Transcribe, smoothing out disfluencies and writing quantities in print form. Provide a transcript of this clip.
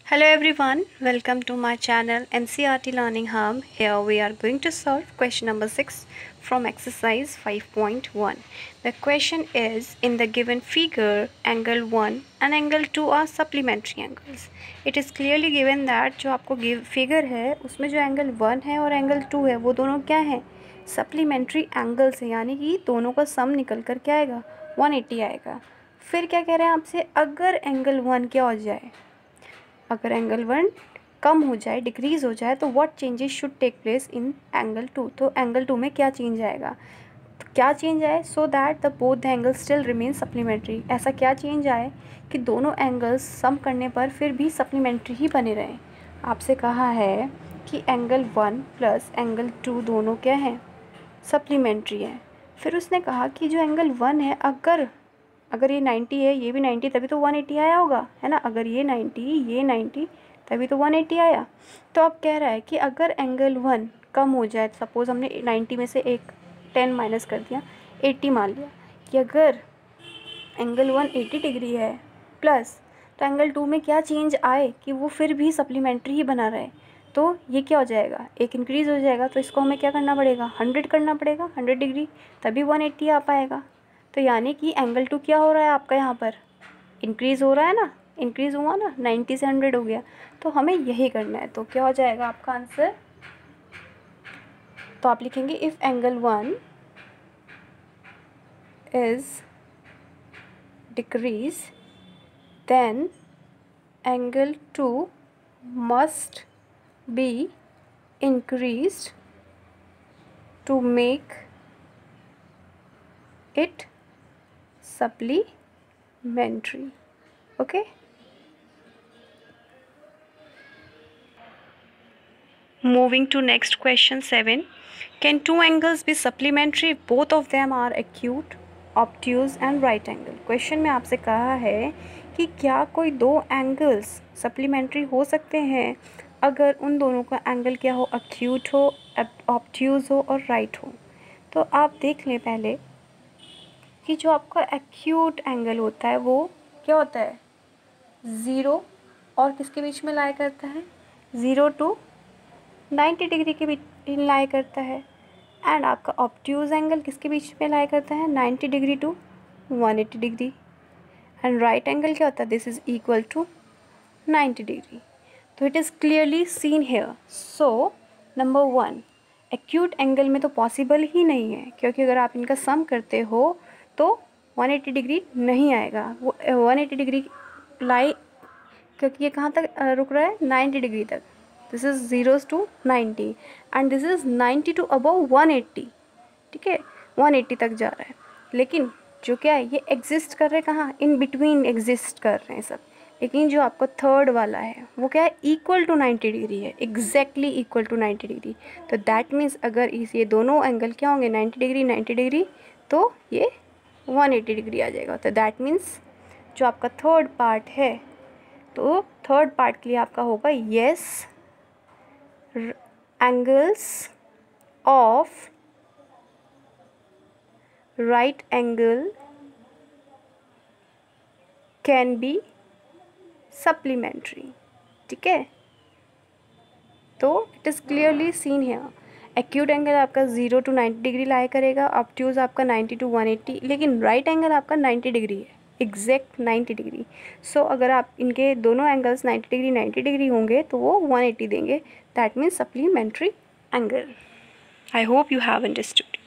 Hello everyone, welcome to my channel NCERT Learning Hub. Here we are going to solve question number 6 from exercise 5.1. The question is, in the given figure, angle 1 and angle 2 are supplementary angles. It is clearly given that जो आपको figure है उसमें जो angle 1 है और angle 2 है वो दोनों क्या हैं, supplementary angles हैं, यानी कि दोनों का सम निकल कर क्या आएगा, 180 आएगा. फिर क्या कह रहे हैं आपसे, अगर angle 1 क्या हो जाए, अगर एंगल 1 कम हो जाए, डिक्रीज़ हो जाए, तो what changes should take place in angle 2. तो एंगल 2 में क्या चेंज आएगा, तो क्या चेंज आए, so that the both the angles still remain supplementary. ऐसा क्या चेंज आए कि दोनों एंगल्स सम करने पर फिर भी सप्लीमेंट्री ही बने रहें. आपसे कहा है कि एंगल 1 प्लस एंगल 2 दोनों क्या हैं, सप्लीमेंट्री हैं. फिर उसने कहा कि जो एंगल 1 है, अगर ये 90 है, ये भी 90, तभी तो 180 आया होगा, है ना. अगर ये 90 तभी तो 180 आया. तो अब कह रहा है कि अगर एंगल 1 कम हो जाए, सपोज़ हमने 90 में से एक 10 माइनस कर दिया, 80 मान लिया, कि अगर एंगल 1 80 डिग्री है प्लस, तो एंगल 2 में क्या चेंज आए कि वो फिर भी सप्लीमेंट्री ही बना रहे. तो ये क्या हो जाएगा, एक इंक्रीज़ हो जाएगा. तो इसको हमें क्या करना पड़ेगा, 100 करना पड़ेगा, 100 डिग्री, तभी 180 आ पाएगा. तो यानी कि एंगल 2 क्या हो रहा है आपका, यहाँ पर इंक्रीज़ हो रहा है ना, इंक्रीज़ हुआ ना, 90 से 100 हो गया. तो हमें यही करना है. तो क्या हो जाएगा आपका आंसर, तो आप लिखेंगे if angle 1 is decrease then angle 2 must be increased to make it supplementary. Okay. Moving to next question 7. Can two angles be supplementary if both of them are acute, obtuse and right angle? Question में आपसे कहा है कि क्या कोई दो angles supplementary हो सकते हैं अगर उन दोनों का एंगल क्या हो, acute हो, obtuse हो और right हो. तो आप देख लें पहले कि जो आपका acute एंगल होता है वो क्या होता है, 0 और किसके बीच में लाई करता है, 0 to 90 डिग्री के बीच लाई करता है. एंड आपका ऑब्ट्यूज एंगल किसके बीच में लाई करता है, 90 degree to 180 degree. And right angle क्या होता है, this is equal to 90 degree. तो it is clearly seen here. So number 1, acute angle में तो पॉसिबल ही नहीं है, क्योंकि अगर आप इनका सम करते हो तो 180 डिग्री नहीं आएगा. वो 180 डिग्री लाई, क्योंकि ये कहाँ तक रुक रहा है, 90 डिग्री तक. This is 0 to 90 and this is 90 to above 180. ठीक है, 180 तक जा रहा है. लेकिन जो क्या है, ये एग्जिस्ट कर रहे हैं कहाँ, इन बिटवीन एग्जिस्ट कर रहे हैं सब. लेकिन जो आपका थर्ड वाला है वो क्या है, इक्वल टू 90 डिग्री है, एग्जैक्टली इक्वल टू 90 डिग्री. तो दैट मीन्स अगर ये दोनों एंगल क्या होंगे, 90 डिग्री, तो ये 180 डिग्री आ जाएगा. तो दैट मीन्स जो आपका थर्ड पार्ट है, तो थर्ड पार्ट के लिए आपका होगा yes, angles of right angle can be supplementary. ठीक है, तो इट इज़ क्लियरली सीन है. एक्यूट एंगल आपका 0 to 90 डिग्री लाई करेगा, ऑब्ट्यूज आपका 90 to 180, लेकिन राइट एंगल आपका 90 डिग्री है, एग्जैक्ट 90 डिग्री. सो अगर आप इनके दोनों एंगल्स 90 डिग्री होंगे तो वो 180 देंगे. That means supplementary angle. I hope you have understood.